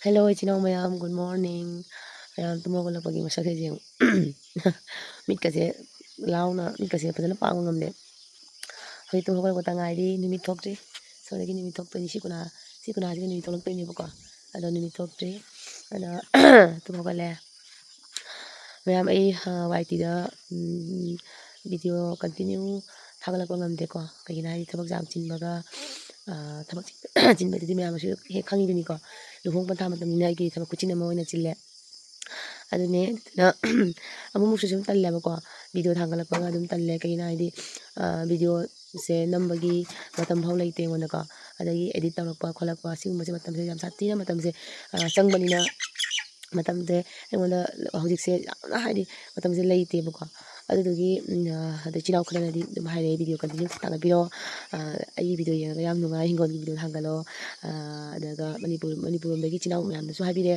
Hello, ichinaw mayam. Good morning. Mayam tumaw ko lang pag yung masakit yung meet kasi launa meet kasi pa na pangon ngamde. Hoy tumaw ko lang tangay di nimit tok tri. So lagi nimit tok ni si kuna si nimit tok ni ko. Ado nimit tok tri. Ana tumaw ko le. Mayam ay YT da video continue थागलक ngamde ko. Kagina di tabak jam chinbaga tabak chinbadi mayam asu he khangiduni ko. Luhong pantha matamina gi tabak kuchin ama oina chille. ꯑꯗꯨꯅꯦ ꯑꯗꯨꯅ ꯑꯃꯨꯛꯃꯨꯛꯁꯨ ꯁꯨꯝ ꯇꯜꯂꯦꯕꯀꯣ video ꯊꯥꯡꯒꯠꯂꯛꯄꯒ ꯑꯗꯨꯝ ꯇꯜꯂꯦ ꯀꯩꯒꯤꯅꯣ ꯍꯥꯏꯗꯤ ꯚꯤꯗꯤꯑꯣꯁꯦ ꯅꯝꯕꯒꯤ ꯃꯇꯝ ꯐꯥꯎ ꯂꯩꯇꯦ ꯑꯩꯉꯣꯟꯗꯀꯣ ꯑꯗꯒꯤ ꯑꯦꯗꯤꯠ ꯇꯧꯔꯛꯄ ꯈꯣꯠꯂꯛꯄ ꯁꯤꯒꯨꯝꯕꯁꯦ ꯃꯇꯝꯁꯦ ꯌꯥꯝ ꯁꯥꯊꯤꯅ ꯃꯇꯝꯁꯦ ꯆꯪꯕꯅꯤꯅ ꯃꯇꯝꯁꯦ ꯑꯩꯉꯣꯟꯗ ꯍꯧꯖꯤꯛꯁꯦ ꯌꯥꯝꯅ ꯍꯥꯏꯗꯤ ꯃꯇꯝꯁꯦ ꯂꯩꯇꯦꯕꯀꯣ ꯑꯗꯨꯗꯨꯒꯤ ꯑꯗꯩ ꯏꯆꯤꯜ ꯏꯅꯥꯎ ꯈꯔꯅꯗꯤ ꯑꯗꯨꯝ ꯍꯥꯏꯔꯛꯑꯦ ꯚꯤꯗꯤꯑꯣ ꯀꯟꯇꯤꯅ꯭ꯌꯨ ꯊꯥꯡꯒꯠꯄꯤꯔꯣ ꯑꯩꯒꯤ ꯚꯤꯗꯤꯑꯣ ꯌꯦꯡꯉꯒ ꯌꯥꯝ ꯅꯨꯡꯉꯥꯏ ꯍꯤꯡꯒꯣꯜꯒꯤ ꯚꯤꯗꯤꯑꯣ ꯊꯥꯡꯒꯠꯂꯣ ꯑꯗꯨꯒ ꯃꯅꯤꯄꯨꯔ ꯂꯣꯝꯗꯒꯤ ꯏꯆꯤꯜ ꯏꯅꯥꯎ ꯃꯌꯥꯝꯗꯁꯨ ꯍꯥꯏꯕꯤꯔꯦ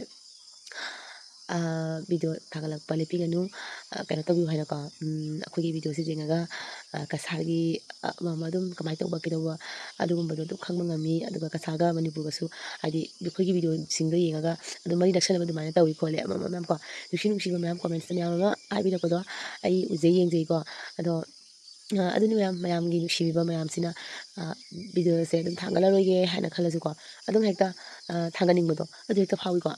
ꯚꯤꯗꯤꯑꯣ ꯊꯥꯒꯠꯂꯛꯄ ꯂꯦꯞꯄꯤꯒꯅꯨ ꯀꯩꯅꯣ ꯇꯧꯕꯤꯌꯨ ꯍꯥꯏꯅꯀꯣ ꯑꯩꯈꯣꯏꯒꯤ ꯚꯤꯗꯤꯑꯣꯁꯤ ꯌꯦꯡꯉꯒ ꯀꯁꯥꯔꯒꯤ ꯑꯃ ꯑꯃ ꯑꯗꯨꯝ ꯀꯃꯥꯏꯅ ꯇꯧꯕ ꯀꯩꯗꯧꯕ ꯑꯗꯨꯒꯨꯝꯕꯗꯣ ꯑꯗꯨꯝ ꯈꯪꯕ ꯉꯝꯃꯤ ꯑꯗꯨꯒ ꯀꯁꯥꯔꯒ ꯃꯅꯤꯄꯨꯔꯒꯁꯨ ꯍꯥꯏꯗꯤ ꯑꯩꯈꯣꯏꯒꯤ ꯚꯤꯗꯤꯑꯣꯁꯤꯡꯗꯣ ꯌꯦꯡꯉꯒ ꯑꯗꯨꯝ ꯃꯔꯤ ꯅꯛꯁꯟꯅꯕ ꯑꯗꯨꯃꯥꯏꯅ ꯇꯧꯋꯤ ꯈꯣꯠꯂꯦ ꯑꯃ ꯃꯌꯥꯝ ꯀꯣ ꯅꯨꯡꯁꯤꯕ ꯃꯌꯥꯝ ꯀꯣꯃꯦꯟꯠꯁꯇ ꯃꯌꯥꯝ ꯑꯃ ꯍꯥꯏꯕꯤꯔꯛꯄꯗꯣ ꯑꯩ ꯎꯖꯩ ꯌꯦꯡꯖꯩꯀꯣ ꯑꯗꯣ ꯑꯗꯨꯅꯤ ꯃꯌꯥꯝꯒꯤ ꯅꯨꯡꯁꯤꯕꯤꯕ ꯃꯌꯥꯝꯁꯤꯅ ꯚꯤꯗꯤꯑꯣꯁꯦ ꯑꯗꯨꯝ ꯊꯥꯡꯒꯠꯂꯔꯣꯏꯒꯦ ꯍꯥꯏꯅ ꯈꯜꯂꯁꯨꯀꯣ ꯑꯗꯨꯝ ꯍꯦꯛꯇ ꯊꯥꯡꯒꯠꯅꯤꯡꯕꯗꯣ ꯑꯗꯨ ꯍꯦꯛꯇ ꯐꯥꯎꯏꯀꯣ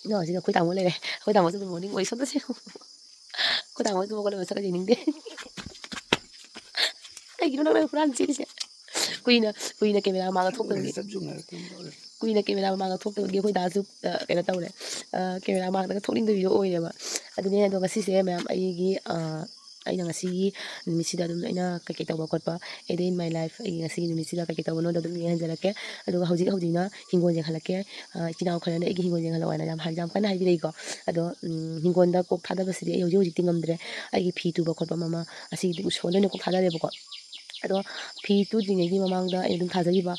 ꯁꯤꯗ ꯑꯩꯈꯣꯏ ꯇꯥꯃꯣ ꯂꯩꯔꯦ ꯑꯩꯈꯣꯏ ꯇꯥꯃꯣꯁꯨ ꯒꯨꯗ ꯃꯣꯔꯅꯤꯡ ꯑꯣꯏ ꯁꯣꯝꯗ ꯁꯦꯡꯉꯨ ꯑꯩꯈꯣꯏ ꯇꯥꯃꯣꯁꯨ ꯃꯒꯣꯟ ꯃꯁꯛꯀ ꯌꯦꯡꯅꯤꯡꯗꯦ ꯀꯩꯒꯤꯅꯣ ꯅꯪꯅ ꯍꯨꯔꯥꯟ ꯆꯦꯜꯂꯤꯁꯦ ꯀꯨꯏꯅ ꯀꯦꯃꯦꯔꯥ ꯃꯥꯡꯗ ꯊꯣꯛꯇꯕꯒꯤ ꯀꯨꯏꯅ ꯀꯦꯃꯦꯔꯥ ꯃꯥꯡꯗ ꯊꯣꯛꯇꯕꯒꯤ ꯑꯩꯈꯣꯏ ꯗꯥꯁꯨ ꯀꯩꯅꯣ ꯇꯧꯔꯦ ꯀꯦꯃꯦꯔꯥ ꯃꯥꯡꯗꯒ ꯊꯣꯛꯅꯤꯡꯗꯕꯤꯗꯣ ꯑꯣꯏꯔꯦꯕ ꯑꯗꯨꯅꯦ ꯑꯗꯣ ꯉꯁꯤꯁꯦ ꯃꯌꯥꯝ ꯑꯩꯅ ꯉꯁꯤꯒꯤ ꯅꯨꯃꯤꯠꯁꯤꯗ ꯑꯗꯨꯝ ꯑꯩꯅ ꯀꯩꯀꯩ ꯇꯧꯕ ꯈꯣꯠꯄ ꯑꯦ ꯗꯦ ꯏꯟ ꯃꯥꯏ ꯂꯥꯏꯐ ꯑꯩꯒꯤ ꯉꯁꯤꯒꯤ ꯅꯨꯃꯤꯠꯁꯤꯗ ꯀꯩꯀꯩ ꯇꯧꯕꯅꯣꯗꯣ ꯑꯗꯨꯝ ꯌꯦꯡꯍꯟꯖꯔꯛꯀꯦ ꯑꯗꯨꯒ ꯍꯧꯖꯤꯛꯅ ꯍꯤꯡꯒꯣꯜ ꯌꯦꯡꯍꯜꯂꯛꯀꯦ ꯏꯆꯤꯜ ꯏꯅꯥꯎ ꯈꯔꯅ ꯑꯩꯒꯤ ꯍꯤꯡꯒꯣꯜ ꯌꯦꯡꯍꯜꯂꯛꯑꯣ ꯍꯥꯏꯅ ꯌꯥꯝ ꯀꯟꯅ ꯍꯥꯏꯕꯤꯔꯛꯏꯀꯣ ꯑꯗꯣ ꯍꯤꯡꯒꯣꯜꯗ ꯀꯣꯛ ꯊꯥꯗꯕꯁꯤꯗꯤ ꯑꯩ ꯍꯧꯖꯤꯛꯇꯤ ꯉꯝꯗ꯭ꯔꯦ ꯑꯩꯒꯤ ꯐꯤ ꯇꯨꯕ ꯈꯣꯠꯄ ꯑꯃ ꯑꯁꯤꯒꯤꯗꯤ ꯎꯁꯣꯟ ꯑꯣꯏꯅ ꯀꯣꯛ ꯊꯥꯗꯔꯦꯕꯀꯣ ꯑꯗꯣ ꯐꯤ ꯇꯨꯗ꯭ꯔꯤꯉꯩꯒꯤ ꯃꯃꯥꯡꯗ ꯑꯩ ꯑꯗꯨꯝ ꯊꯥꯖꯈꯤꯕ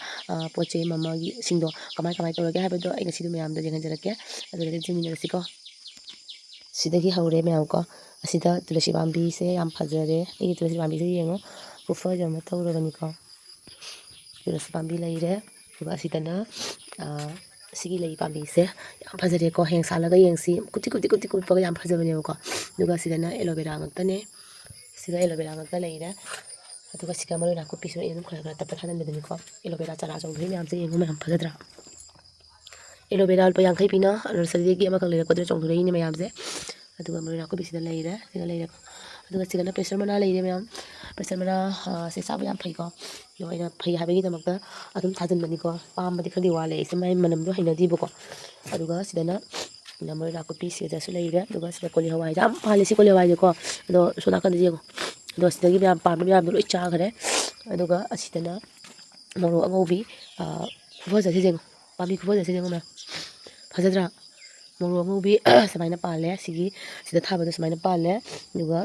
ꯄꯣꯠ ꯆꯩ ꯑꯃꯒꯤ ꯁꯤꯡꯗꯣ ꯀꯃꯥꯏ ꯇꯧꯔꯒꯦ ꯍꯥꯏꯕꯗꯣ ꯑꯩ ꯉꯁꯤꯗꯣ ꯃꯌꯥꯝꯗ ꯌꯦꯡꯍꯟꯖꯔꯛꯀꯦ ꯑꯗꯨꯗꯒꯤ ꯌꯦꯡꯃꯤꯟꯅꯔꯁꯤꯀꯣ ꯁꯤꯗꯒꯤ ꯍꯧꯔꯦ ꯃꯌꯥꯝꯀꯣ ꯑꯁꯤꯗ ꯇꯨꯂꯁꯤ ꯄꯥꯝꯕꯤꯁꯦ ꯌꯥꯝ ꯐꯖꯔꯦ ꯑꯩꯒꯤ ꯇꯨꯂꯁꯤ ꯄꯥꯝꯕꯤꯁꯦ ꯌꯦꯡꯉꯣ ꯈꯨꯐꯖ ꯑꯃ ꯇꯧꯔꯕꯅꯤꯀꯣ ꯇꯨꯂꯁꯤ ꯄꯥꯝꯕꯤ ꯂꯩꯔꯦ ꯑꯗꯨꯒ ꯑꯁꯤꯗꯅ ꯁꯤꯒꯤ ꯂꯩ ꯄꯥꯝꯕꯤꯁꯦ ꯌꯥꯝ ꯐꯖꯔꯦꯀꯣ ꯍꯌꯦꯡ ꯁꯥꯠꯂꯒ ꯌꯦꯡꯁꯤ ꯀꯨꯠꯇꯤ ꯀꯨꯠꯄꯒ ꯌꯥꯝ ꯐꯖꯕꯅꯦꯕꯀꯣ ꯑꯗꯨꯒ ꯁꯤꯗꯅ ꯑꯦꯂꯣꯕꯦꯔꯥ ꯉꯥꯛꯇꯅꯦ ꯁꯤꯗ ꯑꯦꯂꯣꯕꯦꯔꯥ ꯉꯥꯛꯇ ꯂꯩꯔꯦ ꯑꯗꯨꯒ ꯁꯤꯒ ꯃꯔꯣꯏ ꯅꯥꯀꯨꯞꯄꯤꯁꯨ ꯑꯩ ꯑꯗꯨꯝ ꯈꯔ ꯇꯞꯄ ꯊꯥꯖꯤꯟꯕꯗꯨꯅꯤꯀꯣ ꯑꯦꯂꯣꯕꯦꯔꯥ ꯆꯥꯔꯥ ꯆꯣꯡꯊꯣꯛꯏ ꯃꯌꯥꯝꯁꯦ ꯌꯦꯡꯉꯨ ꯃꯌꯥꯝ ꯐꯖꯗ꯭ꯔꯥ ꯑꯦꯂꯣꯕꯦꯔꯥ ꯂꯨꯄꯥ 50 ꯄꯤꯅ ꯅꯔꯁꯔꯤꯗꯒꯤ ꯑꯃꯈꯛ ꯂꯩꯔꯛꯄꯗ ꯆꯣꯡꯊꯣꯔꯛꯏꯅꯦ ꯃꯌꯥꯝꯁꯦ ꯑꯗꯨꯒ ꯃꯔꯣꯏ ꯅꯥꯀꯨꯞꯄꯤꯁꯤꯗ ꯂꯩꯔꯦ ꯁꯤꯒ ꯂꯩꯔꯦ ꯑꯗꯨꯒ ꯁꯤꯒꯅ ꯄ꯭ꯔꯦꯁꯔ ꯃꯅꯥ ꯂꯩꯔꯦ ꯃꯌꯥꯝ ꯄ꯭ꯔꯦꯁꯔ ꯃꯅꯥ ꯁꯦ ꯆꯥꯕ ꯌꯥꯝ ꯐꯩꯀꯣ ꯑꯗꯣ ꯑꯩꯅ ꯐꯩ ꯍꯥꯏꯕꯒꯤꯗꯃꯛꯇ ꯑꯗꯨꯝ ꯊꯥꯖꯤꯟꯕꯅꯤꯀꯣ ꯄꯥꯝꯕꯗꯤ ꯈꯔꯗꯤ ꯋꯥꯠꯂꯦ ꯑꯩꯁꯦ ꯃꯥꯏ ꯃꯅꯝꯗꯣ ꯍꯩꯅꯗꯦꯕꯀꯣ ꯑꯗꯨꯒ ꯁꯤꯗꯅ ꯃꯔꯣꯏ ꯅꯥꯀꯨꯞꯄꯤ ꯁꯤꯗꯁꯨ ꯂꯩꯔꯦ ꯑꯗꯨꯒ ꯁꯤꯗ ꯀꯣꯂꯤ ꯍꯋꯥꯏꯁꯦ ꯌꯥꯝ ꯄꯥꯜꯂꯦ ꯁꯤ ꯀꯣꯂꯤ ꯍꯋꯥꯏꯁꯦꯀꯣ ꯑꯗꯣ ꯁꯣꯝ ꯅꯥꯀꯟꯗ ꯌꯦꯡꯉꯣ ꯑꯗꯣ ꯁꯤꯗꯒꯤ ꯃꯌꯥꯝ ꯄꯥꯟꯕ ꯃꯌꯥꯝꯗꯣ ꯂꯣꯏ ꯆꯥꯈꯔꯦ ꯑꯗꯨꯒ ꯑꯁꯤꯗꯅ ꯃꯣꯔꯣꯛ ꯑꯉꯧꯕꯤ ꯈꯨꯐꯖꯁꯤ ꯌꯦꯡꯉꯣ ꯄꯥꯝꯕꯤ ꯈꯨꯐꯖꯁꯤ ꯌꯦꯡꯉꯣ ꯃꯌꯥꯝ ꯐꯖꯗ꯭ꯔꯥ ꯃꯣꯔꯣꯛ ꯑꯉꯧꯕꯤ ꯁꯨꯃꯥꯏꯅ ꯄꯥꯜꯂꯦ ꯁꯤꯗ ꯊꯥꯕꯗ ꯁꯨꯃꯥꯏꯅ ꯄꯥꯜꯂꯦ ꯑꯗꯨꯒ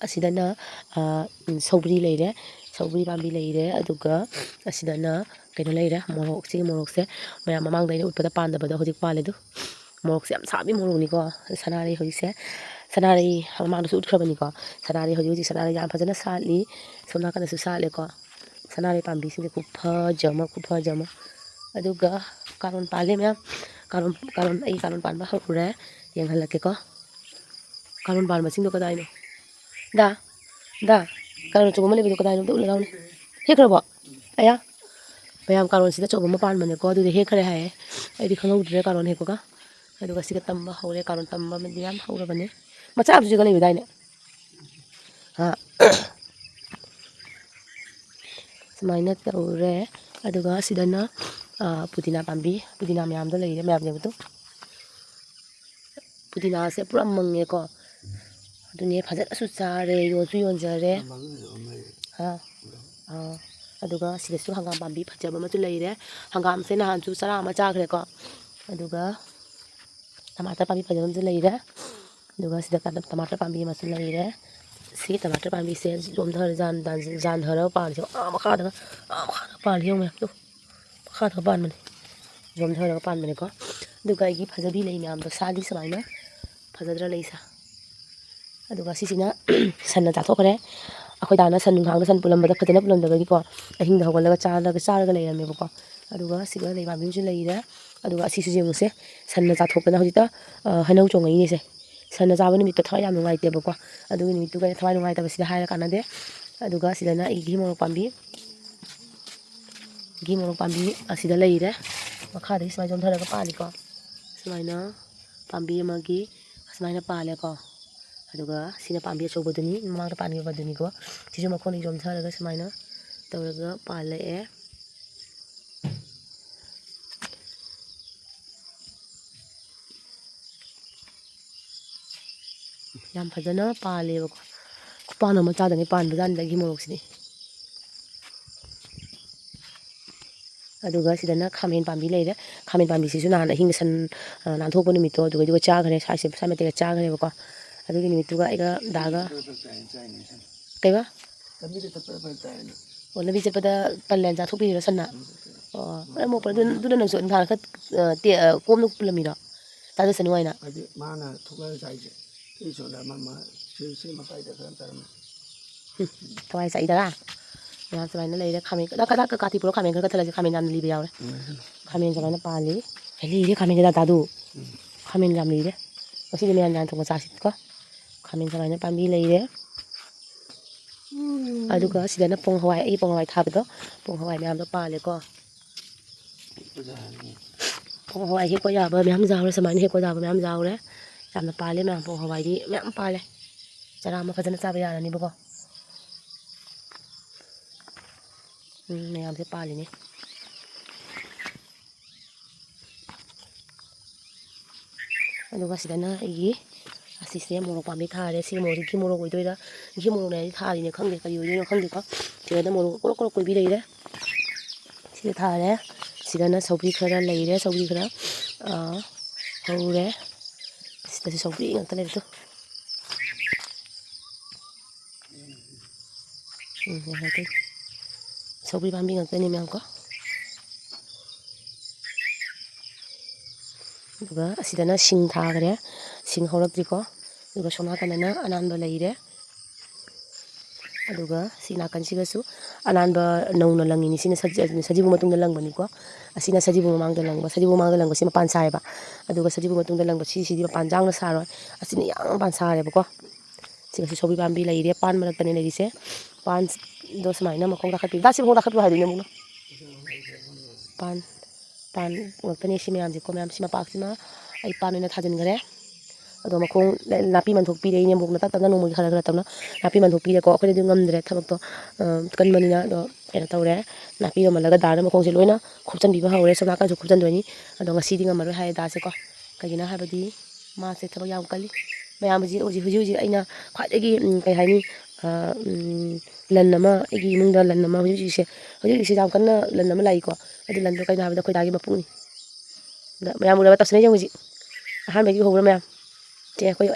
ꯑꯁꯤꯗꯅ ꯁꯧꯒ꯭ꯔꯤ ꯂꯩꯔꯦ ꯁꯧꯒ꯭ꯔꯤ ꯄꯥꯝꯕꯤ ꯂꯩꯔꯦ ꯑꯗꯨꯒ ꯑꯁꯤꯗꯅ ꯀꯩꯅꯣ ꯂꯩꯔꯦ ꯃꯣꯔꯣꯛ ꯁꯤꯒꯤ ꯃꯣꯔꯣꯛꯁꯦ ꯃꯌꯥꯝ ꯃꯃꯥꯡꯗ ꯑꯩꯅ ꯎꯠꯄꯗ ꯄꯥꯟꯗꯕꯗꯣ ꯍꯧꯖꯤꯛ ꯄꯥꯜꯂꯦꯗꯣ ꯃꯣꯔꯣꯛꯁꯦ ꯌꯥꯝ ꯁꯥꯕꯤ ꯃꯣꯔꯣꯛꯅꯤꯀꯣ ꯁꯅꯥꯔꯩ ꯍꯧꯖꯤꯛꯁꯦ ꯁꯅꯥꯔꯩ ꯃꯃꯥꯡꯗꯁꯨ ꯎꯠꯈ꯭ꯔꯕꯅꯤꯀꯣ ꯁꯅꯥꯔꯩ ꯍꯧꯖꯤꯛ ꯁꯅꯥꯔꯩ ꯌꯥꯝ ꯐꯖꯅ ꯁꯥꯠꯂꯤ ꯁꯣꯝ ꯅꯥꯀꯟꯗꯁꯨ ꯁꯥꯠꯂꯦꯀꯣ ꯁꯅꯥꯔꯩ ꯄꯥꯝꯕꯤꯁꯤꯡꯁꯦ ꯈꯨꯐꯖ ꯑꯃ ꯑꯗꯨꯒ ꯀꯥꯔꯣꯠ ꯄꯥꯜꯂꯦ ꯃꯌꯥꯝ ꯀꯥꯔꯣꯠ ꯄꯥꯟꯕ ꯍꯧꯔꯦ ꯌꯦꯡꯍꯜꯂꯛꯀꯦꯀꯣ ꯀꯥꯔꯣꯠ ꯄꯥꯟꯕꯁꯤꯡꯗꯣ ꯀꯗꯥꯏꯅꯣ ꯗꯥ ꯀꯥꯔꯣꯠ ꯑꯆꯧꯕ ꯑꯃ ꯂꯩꯕꯗꯣ ꯀꯗꯥꯏꯅꯣ ꯑꯝꯇ ꯎꯠꯂꯨ ꯂꯥꯎꯅꯦ ꯍꯦꯛꯈ꯭ꯔꯕꯣ ꯑꯌꯥ ꯃꯌꯥꯝ ꯀꯥꯔꯣꯠꯁꯤꯗ ꯑꯆꯧꯕ ꯑꯃ ꯄꯥꯟꯕꯅꯦꯀꯣ ꯑꯗꯨꯗꯤ ꯍꯦꯛꯈ꯭ꯔꯦ ꯍꯥꯏꯌꯦ ꯑꯩꯗꯤ ꯈꯪꯍꯧꯗ꯭ꯔꯦ ꯀꯥꯔꯣꯠ ꯍꯦꯛꯄꯒ ꯑꯗꯨꯒ ꯁꯤꯒ ꯇꯝꯕ ꯍꯧꯔꯦ ꯀꯥꯔꯣꯠ ꯇꯝꯕ ꯑꯃꯗꯤ ꯌꯥꯝ ꯍꯧꯔꯕꯅꯦ ꯃꯆꯥ ꯑꯃꯁꯨ ꯁꯤꯒ ꯂꯩꯕꯗꯥꯏꯅꯦ ꯁꯨꯃꯥꯏꯅ ꯇꯧꯔꯦ ꯑꯗꯨꯒ ꯁꯤꯗꯅ ꯄꯨꯗꯤꯅꯥ ꯄꯥꯝꯕꯤ ꯄꯨꯗꯤꯅꯥ ꯃꯌꯥꯝꯗꯣ ꯂꯩꯔꯦ ꯃꯌꯥꯝ ꯌꯦꯡꯕꯗꯣ ꯄꯨꯗꯤꯅꯥꯁꯦ ꯄꯨꯔꯥ ꯃꯪꯉꯦꯀꯣ ꯑꯗꯨꯅꯦ ꯐꯖꯅꯁꯨ ꯆꯥꯔꯦ ꯌꯣꯟꯁꯨ ꯌꯣꯟꯖꯔꯦ ꯑꯗꯨꯒ ꯁꯤꯗꯁꯨ ꯍꯪꯒꯥꯝ ꯄꯥꯝꯕꯤ ꯐꯖꯕ ꯑꯃꯁꯨ ꯂꯩꯔꯦ ꯍꯪꯒꯥꯝꯁꯦ ꯅꯍꯥꯟꯁꯨ ꯆꯔꯥ ꯑꯃ ꯆꯥꯈ꯭ꯔꯦꯀꯣ ꯑꯗꯨꯒ ꯇꯃꯥꯇꯔ ꯄꯥꯝꯕꯤ ꯐꯖꯕ ꯑꯃꯁꯨ ꯂꯩꯔꯦ ꯑꯗꯨꯒ ꯁꯤꯗ ꯇꯃꯥꯇꯔ ꯄꯥꯝꯕꯤ ꯑꯃꯁꯨ ꯂꯩꯔꯦ ꯁꯤ ꯇꯃꯥꯇꯔ ꯄꯥꯝꯕꯤꯁꯦ ꯌꯥꯟꯊꯔꯒ ꯄꯥꯜꯂꯤꯁꯦ ꯃꯈꯥꯗꯒ ꯄꯥꯜꯂꯤ ꯌꯦꯡꯉꯨ ꯃꯌꯥꯝ ꯃꯈꯥꯗꯒ ꯄꯥꯟꯕꯅꯦ ꯌꯣꯝꯊꯔꯒ ꯄꯥꯟꯕꯅꯦꯀꯣ ꯑꯗꯨꯒ ꯑꯩꯒꯤ ꯐꯖꯕꯤ ꯂꯩ ꯃꯌꯥꯝꯗꯣ ꯁꯥꯠꯂꯤ ꯁꯨꯃꯥꯏꯅ ꯐꯖꯗ꯭ꯔꯥ ꯂꯩꯁꯦ ꯑꯗꯨꯒ ꯁꯤꯁꯤꯅ ꯁꯟꯅ ꯆꯥꯊꯣꯛꯈ꯭ꯔꯦ ꯑꯩꯈꯣꯏ ꯗꯥꯅ ꯁꯟ ꯅꯨꯡꯗꯥꯡꯗ ꯁꯟ ꯐꯖꯅ ꯄꯨꯜꯂꯝꯗꯕꯒꯤꯀꯣ ꯑꯍꯤꯡꯗ ꯍꯧꯒꯠꯂꯒ ꯆꯥꯔꯒ ꯂꯩꯔꯝꯃꯦꯕꯀꯣ ꯑꯗꯨꯒ ꯁꯤꯒ ꯂꯩ ꯄꯥꯝꯕꯤ ꯑꯃꯁꯨ ꯂꯩꯔꯦ ꯑꯗꯨꯒ ꯑꯁꯤꯁꯨ ꯌꯦꯡꯉꯨꯁꯦ ꯁꯟꯅ ꯆꯥꯊꯣꯛꯇꯅ ꯍꯧꯖꯤꯛꯇ ꯍꯩꯅꯧ ꯆꯣꯡꯉꯛꯏꯅꯦꯁꯦ ꯁꯟꯅ ꯆꯥꯕ ꯅꯨꯃꯤꯠꯇꯣ ꯊꯋꯥꯏ ꯌꯥꯝ ꯅꯨꯡꯉꯥꯏꯇꯦꯕꯀꯣ ꯑꯗꯨꯒꯤ ꯅꯨꯃꯤꯠꯇꯨꯒ ꯊꯋꯥꯏ ꯅꯨꯡꯉꯥꯏꯇꯕꯁꯤꯗ ꯍꯥꯏꯔ ꯀꯥꯟꯅꯗꯦ ꯑꯗꯨꯒ ꯁꯤꯗꯅ ꯑꯩ ꯘꯤ ꯃꯣꯔꯣꯛ ꯄꯥꯝꯕꯤ ꯑꯁꯤꯗ ꯂꯩꯔꯦ ꯃꯈꯥꯗꯒꯤ ꯁꯨꯃꯥꯏꯅ ꯆꯣꯡꯊꯔꯒ ꯄꯥꯜꯂꯤꯀꯣ ꯁꯨꯃꯥꯏꯅ ꯄꯥꯝꯕꯤ ꯑꯃꯒꯤ ꯑꯁꯨꯃꯥꯏꯅ ꯄꯥꯜꯂꯦꯀꯣ ꯑꯗꯨꯒ ꯁꯤꯅ ꯄꯥꯝꯕꯤ ꯑꯆꯧꯕꯗꯨꯅꯤ ꯃꯃꯥꯡꯗ ꯄꯥꯟꯈꯤꯕꯗꯨꯅꯤꯀꯣ ꯁꯤꯁꯨ ꯃꯈꯣꯡꯗꯒꯤ ꯆꯣꯡꯊꯔꯒ ꯁꯨꯃꯥꯏꯅ ꯇꯧꯔꯒ ꯄꯥꯜꯂꯛꯑꯦ ꯌꯥꯝ ꯐꯖꯅ ꯄꯥꯜꯂꯦꯕꯀꯣ ꯈꯨꯄꯥꯟ ꯑꯃ ꯆꯥꯗꯅꯤ ꯄꯥꯟꯕꯖꯥꯠꯅꯤꯗ ꯘꯤ ꯃꯣꯔꯣꯛꯁꯤꯗꯤ ꯑꯗꯨꯒ ꯁꯤꯗꯅ ꯈꯥꯃꯦꯟ ꯄꯥꯝꯕꯤ ꯂꯩꯔꯦ ꯈꯥꯃꯦꯟ ꯄꯥꯝꯕꯤꯁꯤꯁꯨ ꯅꯍꯥꯟ ꯑꯍꯤꯡꯗ ꯁꯟ ꯅꯥꯟꯊꯣꯛꯄ ꯅꯨꯃꯤꯠꯇꯣ ꯑꯗꯨꯒ ꯆꯥꯈ꯭ꯔꯦ ꯁ꯭ꯋꯥꯏ ꯃꯇꯦꯛꯒ ꯆꯥꯈ꯭ꯔꯦꯕꯀꯣ ꯑꯗꯨꯒꯤ ꯅꯨꯃꯤꯠꯇꯨꯒ ꯑꯩꯒ ꯗꯥꯒ ꯀꯩꯕ ꯑꯣ ꯂꯝꯕꯤ ꯆꯠꯄꯗ ꯄꯜꯂꯦꯅ ꯆꯥꯊꯣꯛꯄꯤꯔꯣ ꯁꯟꯅ ꯑꯣ ꯑꯃꯨꯛ ꯑꯗꯨꯅ ꯅꯪꯁꯨ ꯅꯍꯥꯟ ꯈꯔ ꯀꯣꯝꯅ ꯄꯨꯜꯂꯝꯃꯤꯔꯣ ꯆꯥꯖꯁꯅꯨ ꯍꯥꯏꯅ ꯍꯥꯏꯗꯤ ꯃꯥꯅ ꯊꯣꯛꯂꯛꯑ ꯆꯥꯏꯁꯦ ꯁꯤꯁꯣꯟꯗ ꯑꯃ ꯁꯤ ꯃꯇꯥꯏꯗ ꯈꯔ ꯇꯥꯔꯝꯃꯦ ꯊꯋꯥꯏ ꯆꯥꯛꯏꯗꯔꯥ ꯃꯌꯥꯝ ꯁꯨꯃꯥꯏꯅ ꯂꯩꯔꯦ ꯈꯥꯃꯦꯟ ꯀꯥꯇꯤ ꯄꯨꯔꯣ ꯈꯥꯃꯦꯟ ꯈꯔ ꯀꯠꯊꯠꯂꯁꯤ ꯈꯥꯃꯦꯟ ꯌꯥꯝꯅ ꯂꯤꯕ ꯌꯥꯎꯔꯦ ꯈꯥꯃꯦꯟ ꯁꯨꯃꯥꯏꯅ ꯄꯥꯜꯂꯤ ꯂꯤꯔꯦ ꯈꯥꯃꯦꯟꯁꯦ ꯗꯥꯗꯥꯗꯨ ꯈꯥꯃꯦꯟ ꯌꯥꯝ ꯂꯤꯔꯦ ꯉꯁꯤꯗꯤ ꯃꯌꯥꯝ ꯌꯥꯝ ꯊꯣꯡꯕ ꯆꯥꯁꯤꯀꯣ ꯈꯥꯃꯦꯟ ꯁꯨꯃꯥꯏꯅ ꯄꯥꯝꯕꯤ ꯂꯩꯔꯦ ꯑꯗꯨꯒ ꯁꯤꯗꯅ ꯄꯣꯡ ꯍꯋꯥꯏ ꯑꯩꯒꯤ ꯄꯣꯡ ꯍꯋꯥꯏ ꯊꯥꯕꯗꯣ ꯄꯣꯡ ꯍꯋꯥꯏ ꯃꯌꯥꯝꯗꯣ ꯄꯥꯜꯂꯦꯀꯣ ꯄꯣꯡ ꯍꯋꯥꯏ ꯍꯦꯛꯄ ꯌꯥꯕ ꯃꯌꯥꯝ ꯌꯥꯎꯔꯦ ꯁꯨꯃꯥꯏꯅ ꯍꯦꯛꯄ ꯌꯥꯕ ꯃꯌꯥꯝ ꯌꯥꯎꯔꯦ ꯌꯥꯝꯅ ꯄꯥꯜꯂꯦ ꯃꯌꯥꯝ ꯄꯣꯡ ꯍꯋꯥꯏꯗꯤ ꯃꯌꯥꯝ ꯄꯥꯜꯂꯦ ꯆꯔꯥ ꯑꯃ ꯐꯖꯅ ꯆꯥꯕ ꯌꯥꯔꯅꯤꯕꯀꯣ ꯃꯌꯥꯝꯁꯦ ꯄꯥꯜꯂꯤꯅꯦ ꯑꯗꯨꯒ ꯁꯤꯗꯅ ꯑꯩꯒꯤ ꯑꯁꯤꯁꯦ ꯃꯣꯔꯣꯛ ꯄꯥꯝꯕꯤ ꯊꯥꯔꯦ ꯁꯤꯒꯤ ꯃꯣꯔꯣꯛꯁꯦ ꯘꯤ ꯃꯣꯔꯣꯛ ꯑꯣꯏꯗꯣꯏꯔꯥ ꯘꯤ ꯃꯣꯔꯣꯛꯅꯦ ꯍꯥꯏꯗꯤ ꯊꯥꯔꯤꯅꯦ ꯈꯪꯗꯦ ꯀꯔꯤ ꯑꯣꯏꯗꯣꯏꯅꯣ ꯈꯪꯗꯦꯀꯣ ꯁꯤꯗꯅ ꯃꯣꯔꯣꯛ ꯀꯣꯔꯣꯛ ꯀꯣꯔꯣꯛ ꯀꯣꯏꯕꯤ ꯂꯩꯔꯦ ꯁꯤꯗ ꯊꯥꯔꯦ ꯁꯤꯗꯅ ꯁꯧꯒ꯭ꯔꯤ ꯈꯔ ꯂꯩꯔꯦ ꯁꯧꯒ꯭ꯔꯤ ꯈꯔ ꯍꯧꯔꯦ ꯁꯤꯗꯁꯨ ꯁꯧꯒ꯭ꯔꯤ ꯉꯥꯛꯇ ꯂꯩꯕꯗꯣ ꯁꯧꯒ꯭ꯔꯤ ꯄꯥꯝꯕꯤ ꯉꯥꯛꯇꯅꯤ ꯃꯌꯥꯝ ꯀꯣ ꯑꯗꯨꯒ ꯑꯁꯤꯗꯅ ꯁꯤꯡ ꯊꯥꯈ꯭ꯔꯦ ꯁꯤꯡ ꯍꯧꯔꯛꯇ꯭ꯔꯤꯀꯣ ꯑꯗꯨꯒ ꯁꯣꯝ ꯅꯥꯀꯟꯗꯅ ꯑꯅꯥꯟꯕ ꯂꯩꯔꯦ ꯑꯗꯨꯒ ꯁꯤ ꯅꯥꯀꯟꯁꯤꯒꯁꯨ ꯑꯅꯥꯟꯕ ꯅꯧꯅ ꯂꯪꯉꯤꯅꯤ ꯁꯤꯅ ꯁꯖꯤꯕꯨ ꯃꯇꯨꯡꯗ ꯂꯪꯕꯅꯤꯀꯣ ꯑꯁꯤꯅ ꯁꯖꯤꯕꯨ ꯃꯃꯥꯡꯗ ꯂꯪꯕ ꯁꯖꯤꯕꯨ ꯃꯃꯥꯡꯗ ꯂꯪꯕꯁꯤ ꯃꯄꯥꯟ ꯁꯥꯏꯌꯦꯕ ꯑꯗꯨꯒ ꯁꯖꯤꯕꯨ ꯃꯇꯨꯡꯗ ꯂꯪꯕ ꯁꯤꯁꯤꯗꯤ ꯃꯄꯥꯟ ꯌꯥꯡꯅ ꯁꯥꯔꯣꯏ ꯑꯁꯤꯅ ꯌꯥꯝ ꯃꯄꯥꯟ ꯁꯥꯔꯦꯕꯀꯣ ꯁꯤꯒꯁꯨ ꯁꯧꯒ꯭ꯔꯤ ꯄꯥꯝꯕꯤ ꯂꯩꯔꯦ ꯄꯥꯟ ꯃꯔꯛꯇꯅꯦ ꯂꯩꯔꯤꯁꯦ ꯄꯥꯟꯗꯣ ꯁꯨꯃꯥꯏꯅ ꯃꯈꯣꯡ ꯗꯥꯈꯠꯄꯤ ꯁꯤ ꯃꯈꯣꯡ ꯗꯥꯈꯠꯄꯤꯌꯨ ꯍꯥꯏꯗꯣꯏꯅꯦ ꯑꯃꯨꯛꯅ ꯄꯥꯟ ꯉꯥꯛꯇꯅꯦ ꯁꯤ ꯃꯌꯥꯝꯁꯦꯀꯣ ꯃꯌꯥꯝ ꯁꯤ ꯃꯄꯥꯛꯁꯤꯃ ꯑꯩ ꯄꯥꯟ ꯑꯣꯏꯅ ꯊꯥꯖꯤꯟꯈ꯭ꯔꯦ ꯑꯗꯣ ꯃꯈꯣꯡ ꯅꯥꯄꯤ ꯃꯟꯊꯣꯛꯄꯤꯔꯦ ꯏꯅꯦꯝꯕꯣꯛꯅ ꯇꯞ ꯇꯞꯅ ꯅꯣꯡꯃꯒꯤ ꯈꯔ ꯈꯔ ꯇꯞꯅ ꯅꯥꯄꯤ ꯃꯟꯊꯣꯛꯄꯤꯔꯦꯀꯣ ꯑꯩꯈꯣꯏꯅꯗꯤ ꯉꯝꯗ꯭ꯔꯦ ꯊꯕꯛꯇꯣ ꯀꯟꯕꯅꯤꯅ ꯑꯗꯣ ꯀꯩꯅꯣ ꯇꯧꯔꯦ ꯅꯥꯄꯤꯗꯣ ꯃꯜꯂꯒ ꯗꯥꯅ ꯃꯈꯣꯡꯁꯦ ꯂꯣꯏꯅ ꯈꯣꯞꯆꯟꯕꯤꯕ ꯍꯧꯔꯦ ꯁꯣꯝ ꯅꯥꯀꯟꯁꯨ ꯈꯣꯞꯆꯟꯗꯣꯏꯅꯤ ꯑꯗꯣ ꯉꯁꯤꯗꯤ ꯉꯝꯃꯔꯣꯏ ꯍꯥꯏꯌꯦ ꯗꯥꯁꯦꯀꯣ ꯀꯩꯒꯤꯅꯣ ꯍꯥꯏꯕꯗꯤ ꯃꯥꯁꯦ ꯊꯕꯛ ꯌꯥꯝ ꯀꯜꯂꯤ ꯃꯌꯥꯝ ꯍꯧꯖꯤꯛ ꯑꯩꯅ ꯈ꯭ꯋꯥꯏꯗꯒꯤ ꯀꯩ ꯍꯥꯏꯅꯤ ꯂꯟ ꯑꯃ ꯑꯩꯒꯤ ꯏꯃꯨꯡꯗ ꯂꯟ ꯑꯃ ꯍꯧꯖꯤꯛꯁꯦ ꯌꯥꯝ ꯀꯟꯅ ꯂꯟ ꯑꯃ ꯂꯥꯛꯏꯀꯣ ꯑꯗꯨ ꯂꯟꯗꯣ ꯀꯩꯅꯣ ꯍꯥꯏꯕꯗ ꯑꯩꯈꯣꯏ ꯗꯥꯒꯤ ꯃꯄꯨꯅꯤ ꯑꯗ ꯃꯌꯥꯝ ꯎꯔꯕ ꯇꯧꯁꯟꯅꯩ ꯌꯦꯡꯉꯨ ꯍꯧꯖꯤꯛ ꯑꯍꯥꯟꯕꯒꯤ ꯎꯍꯧꯕ꯭ꯔꯥ ꯃꯌꯥꯝ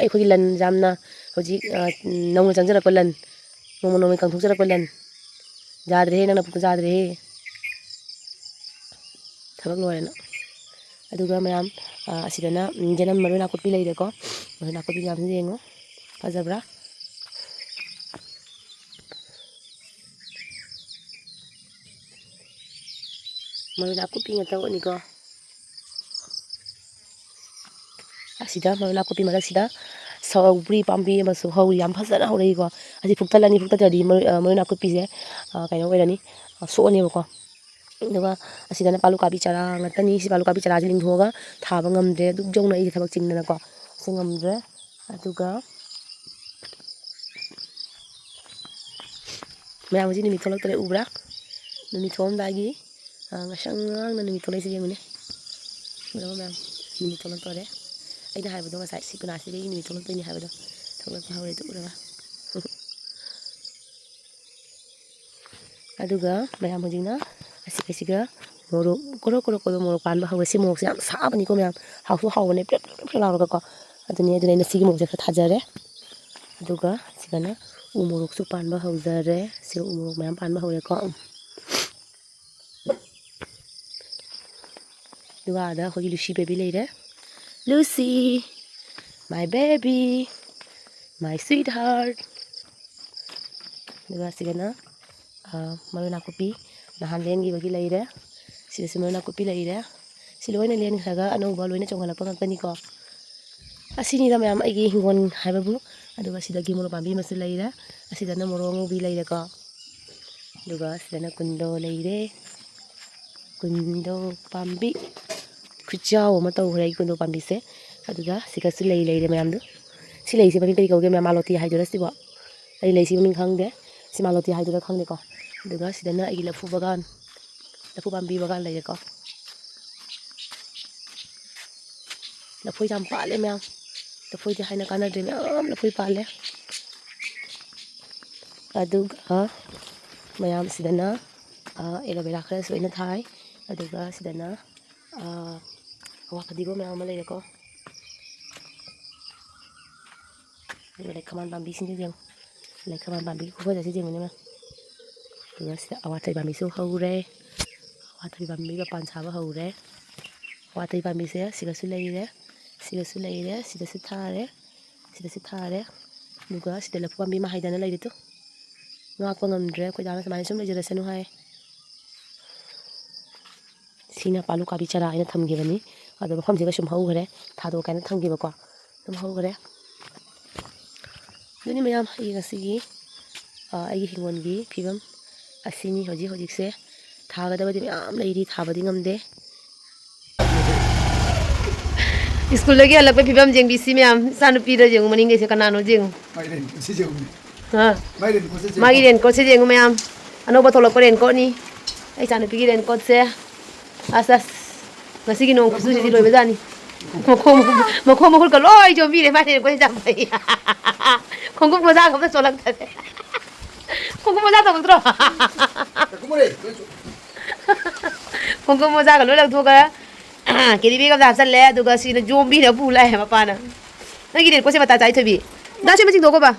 ꯑꯩꯈꯣꯏꯒꯤ ꯂꯟ ꯌꯥꯝꯅ ꯍꯧꯖꯤꯛ ꯅꯧꯅ ꯆꯪꯖꯔꯛꯄ ꯂꯟ ꯅꯣꯡꯃ ꯅꯣꯡꯃꯒꯤ ꯀꯪꯊꯣꯛꯆꯔꯛꯄ ꯂꯟ ꯌꯥꯗ꯭ꯔꯦꯍꯦ ꯅꯪꯅ ꯄꯨꯛꯇ ꯌꯥꯗ꯭ꯔꯦꯍꯦ ꯊꯕꯛ ꯂꯣꯏꯔꯦꯅ ꯑꯗꯨꯒ ꯃꯌꯥꯝ ꯑꯁꯤꯗꯅ ꯌꯦꯅꯝ ꯃꯔꯣꯏ ꯅꯥꯀꯨꯞꯄꯤ ꯂꯩꯔꯦꯀꯣ ꯃꯔꯣꯏ ꯅꯥꯀꯨꯞꯄꯤ ꯃꯌꯥꯝꯁꯨ ꯌꯦꯡꯉꯨ ꯐꯖꯕ꯭ꯔꯥ ꯃꯔꯣꯏ ꯅꯥꯀꯨꯞꯄꯤ ꯉꯥꯛꯇ ꯑꯣꯠꯅꯤꯀꯣ ꯑꯁꯤꯗ ꯃꯔꯣꯏ ꯅꯥꯀꯨꯞꯄꯤ ꯃꯔꯛꯁꯤꯗ ꯁꯧꯒ꯭ꯔꯤ ꯄꯥꯝꯕꯤ ꯑꯃꯁꯨ ꯍꯧꯔꯤ ꯌꯥꯝ ꯐꯖꯅ ꯍꯧꯔꯛꯏꯀꯣ ꯑꯁꯤ ꯐꯨꯛꯇꯠꯂꯅꯤ ꯐꯨꯛꯇꯠꯇ꯭ꯔꯗꯤ ꯃꯔꯣꯏ ꯅꯥꯀꯨꯞꯄꯤꯁꯦ ꯀꯩꯅꯣ ꯑꯣꯏꯔꯅꯤ ꯁꯣꯛꯑꯅꯦꯕꯀꯣ ꯑꯗꯨꯒ ꯑꯁꯤꯗꯅ ꯄꯥꯂꯨ ꯀꯥꯕꯤ ꯆꯔꯥ ꯉꯥꯛꯇꯅꯤ ꯁꯤ ꯄꯥꯂꯨ ꯀꯥꯕꯤ ꯆꯔꯥꯁꯦ ꯂꯤꯡꯊꯣꯛꯑꯒ ꯊꯥꯕ ꯉꯝꯗ꯭ꯔꯦ ꯑꯗꯨꯛ ꯌꯧꯅ ꯑꯩꯁꯦ ꯊꯕꯛ ꯆꯤꯟꯗꯅꯀꯣ ꯁꯤ ꯉꯝꯗ꯭ꯔꯦ ꯑꯗꯨꯒ ꯃꯌꯥꯝ ꯍꯧꯖꯤꯛ ꯅꯨꯃꯤꯠ ꯊꯣꯛꯂꯛꯇꯣꯔꯦ ꯎꯕ꯭ꯔꯥ ꯅꯨꯃꯤꯠ ꯊꯣꯛꯑꯝꯗꯥꯏꯒꯤ ꯉꯁꯪ ꯉꯥꯡꯅ ꯅꯨꯃꯤꯠ ꯊꯣꯛꯂꯛꯏꯁꯦ ꯌꯦꯡꯉꯨꯅꯦ ꯎꯔꯕ ꯃꯌꯥꯝ ꯅꯨꯃꯤꯠ ꯊꯣꯛꯂꯛꯇꯣꯔꯦ ꯑꯩꯅ ꯍꯥꯏꯕꯗꯣ ꯉꯁꯥꯏ ꯁꯤ ꯒꯨꯅꯥꯁꯤꯗꯒꯤ ꯅꯨꯃꯤꯠ ꯊꯣꯛꯂꯛꯇꯣꯏꯅꯤ ꯍꯥꯏꯕꯗꯣ ꯊꯣꯛꯂꯛꯄ ꯍꯧꯔꯦ ꯑꯗꯨ ꯎꯔꯕ ꯑꯗꯨꯒ ꯃꯌꯥꯝ ꯍꯧꯖꯤꯛꯅ ꯑꯁꯤꯒ ꯃꯣꯔꯣꯛ ꯀꯣꯔꯣꯛ ꯀꯣꯔꯣꯛ ꯃꯣꯔꯣꯛ ꯄꯥꯟꯕ ꯍꯧꯔꯦ ꯁꯤ ꯃꯣꯔꯣꯛꯁꯦ ꯌꯥꯝ ꯁꯥꯕꯅꯤꯀꯣ ꯃꯌꯥꯝ ꯍꯥꯎꯁꯨ ꯍꯥꯎꯕꯅꯦ ꯄ꯭ꯔꯦꯛ ꯄ꯭ꯔꯦꯛ ꯂꯥꯎꯔꯒꯀꯣ ꯑꯗꯨꯅ ꯑꯩꯅ ꯁꯤꯒꯤ ꯃꯣꯔꯣꯛꯁꯦ ꯈꯔ ꯊꯥꯖꯔꯦ ꯑꯗꯨꯒ ꯁꯤꯗꯅ ꯎ ꯃꯣꯔꯣꯛꯁꯨ ꯄꯥꯟꯕ ꯍꯧꯖꯔꯦ ꯁꯤꯒ ꯎ ꯃꯣꯔꯣꯛ ꯃꯌꯥꯝ ꯄꯥꯟꯕ ꯍꯧꯔꯦꯀꯣ ꯑꯗꯨꯒ ꯑꯥꯗ ꯑꯩꯈꯣꯏꯒꯤ ꯂꯨꯁꯤ ꯕꯦꯕꯤ ꯂꯩꯔꯦ ꯂꯨꯁꯤ ꯃꯥꯏ ꯕꯦꯕꯤ ꯃꯥꯏ ꯁ꯭ꯋꯤꯠ ꯍꯥꯔꯠ ꯑꯗꯨꯒ ꯁꯤꯒꯅ ꯃꯔꯣꯏ ꯅꯥꯀꯨꯞꯄꯤ ꯅꯍꯥꯟ ꯂꯦꯟꯈꯤꯕꯒꯤ ꯂꯩꯔꯦ ꯁꯤꯗꯁꯨ ꯃꯔꯣꯏ ꯅꯥꯀꯨꯞꯄꯤ ꯂꯩꯔꯦ si loina len khaga anouba loina chonghalakpa ngakani ko asini da mayam aigi hingon haibabu aduga sidagi moro pambi masu leire asidana moro ngobi leire ko aduga sidana kundo leire kundo pambi kuchao ma tawhre kundo pambi se aduga sigasu leire mayam du si leise pambi kari kauge mayam maloti haidura sibo ai leisi ming khangde si maloti haidura khangde ko aduga sidana aigi lafu bagan lafu pambi bagan leire ko lafoi jam pale mayam lafoi di haina kana de mayam lafoi pale aduga mayam sidana aloe vera khara soina thai aduga sidana awa padigo mayam leire ko like kaman bambi sin jeng like kaman bambi ko ja jeng ne ma aduga sida awa thai bambi so haure awa thai bambi ba pan sa ba haure awa thai bambi se siga su leire sida su thare aduga sida lafu pambi ma haidana leire to ngakpa ngamdre ko dana samai sum leire sanu hai sina palu kabi chara ina thamge bani ado mafam jega sum hau gare thado kana thamge ba ko sum hau gare duni mayam ai gasigi ai hingon gi phibam asini hoji se thaga da badi mayam leiri thabadi ngamde school lagi alak pe phibam jeng bisi mayam sanu pi da jeng maning ge se kanano jeng Mairen si jeng ha Mairen ko se jeng magi ren ko se jeng mayam ano ba tholok ren ko ni ai sanu pi ren ko se asas ngasigi nong kusu si loi bezani makom hul ka loi jo mi re ma ne ko jam bai khongku moja ka solak ta khongku moja to kontro kumare khongku moja ka loi lak tho ka kiri bi ka da sal le du ga si na jom bi na pu la ma pa na na gi ren ko se bata chai thobi da se ma jing do ko ba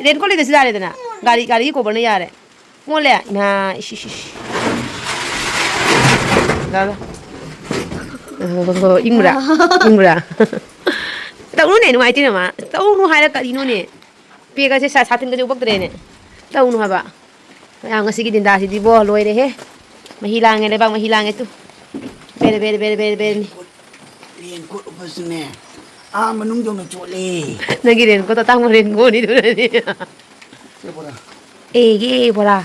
ren ko le de si da le na gari ko ba na ya re mo le na ishi Đó. Imra. Tao nó này ngoài tin mà. Tao nó hai là cái gì nó nè. Bây giờ sẽ sát tin cái chỗ bắc đây nè. Tao nó hả bà. Ang ngasih cái dinda thì đi bo lôi đấy he. Mà hilang cái bang mà hilang cái tu. Bere. ren ko upasne manung jong na chole Nagi ren ko tatang mo ren ko ni tu ni. se bora Cái bora.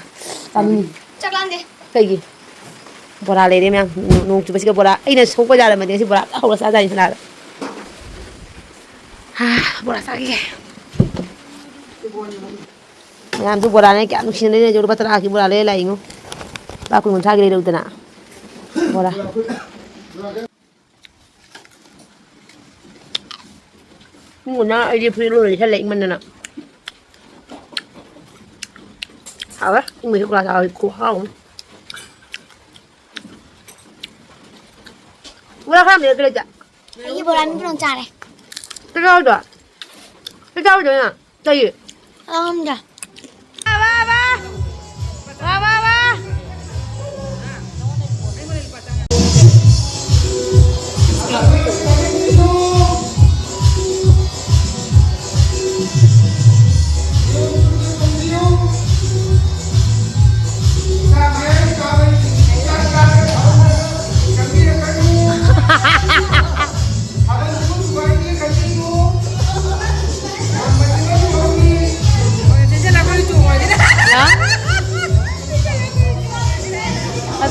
Tani. Chắc lan đi. Cái gì? Bora lấy đi mẹ. Nung chụp cái bora. Ai nè sống có ra là mà tiếng si bora. Hậu là sao ra như thế nào? Bora sao cái. Làm tu bora này cái xin lấy rồi bắt ra cái bora lấy lại ngô. Ba cùng thang cái đâu tên à? Bora. Nguồn nó ai đi phi luôn thì lấy mình nè. Hả? Mình không là sao cô không? Bora không được cái gì? Cái bồ lan nó trà này. Cái rau rồi. Cái rau rồi nè. Đây gì? Không được. Ba.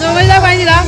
Rồi mới ra quay gì đó.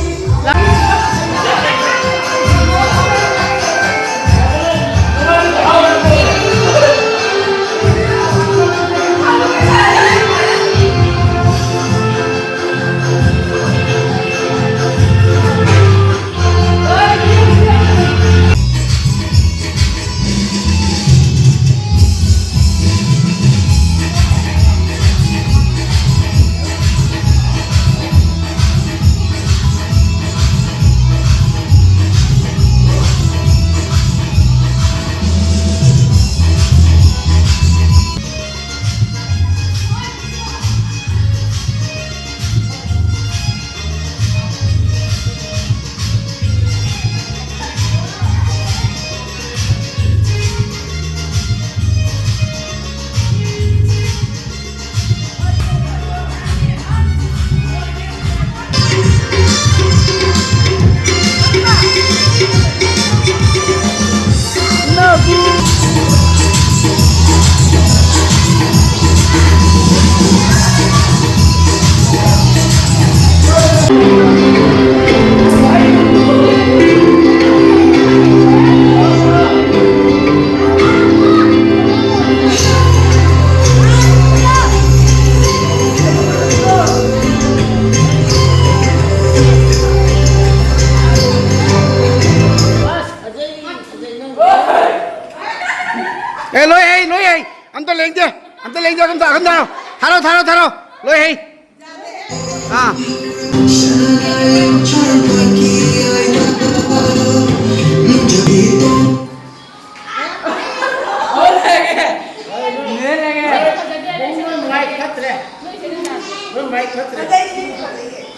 lối hay anh ta lên chưa không tharo lối hay à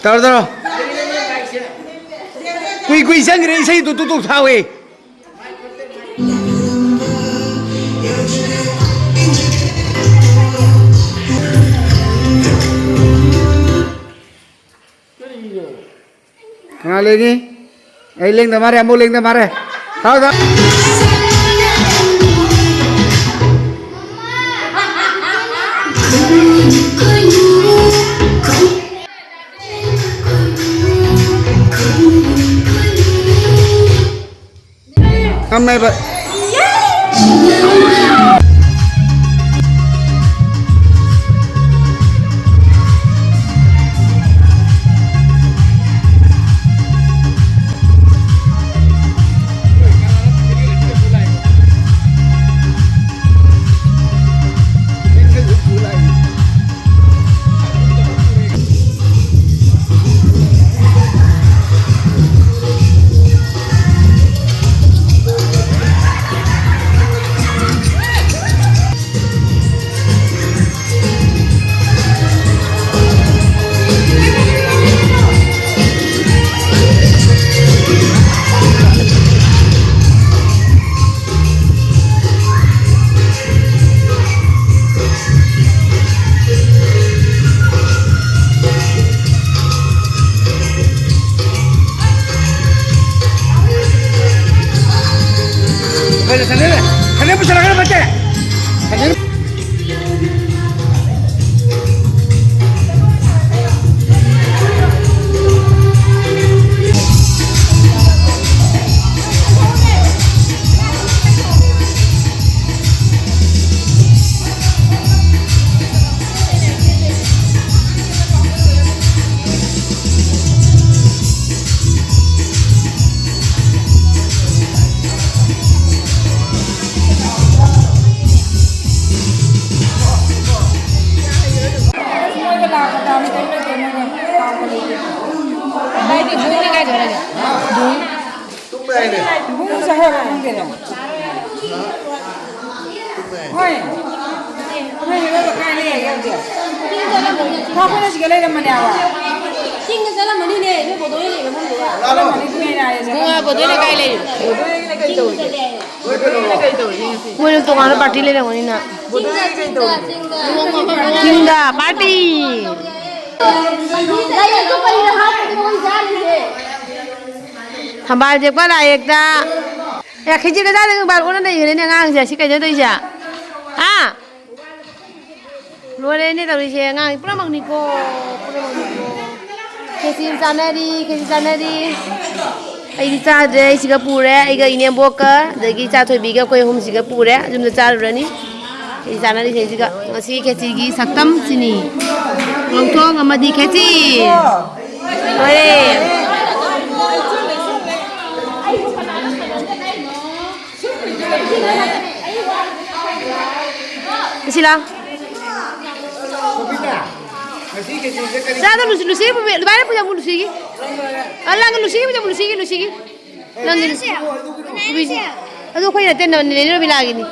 taro quy sang cái xây tụ thao ấy Ngah lagi, ailing tamare, amu ling tamare, tahu tak? Kami ber. Kalian persilakan baca. Kalian Bueno, tomando party le damos ni nada. Chinga, party. Hamba je kwa la ekta. Ya khiji ka da ba ko na ne ne ngang je shi ka je doi ja. Ha. Lo le ne doi je ngang pura mang ni ko. Khiji sanadi. Ai cha de shi ka pu re ai ga ine bo ka de gi cha thoi bi ga koi hum shi ka pu re jum da cha ru ni. Ai sanadi khiji ga ngasi khiji gi saktam sini. Long thong amadi khiji. Ore. Sila. Sada Lucy bare punya Lucy. Allah Lucy punya Lucy. Lang ni. Aduh kau ini tenda ni bila lagi ni.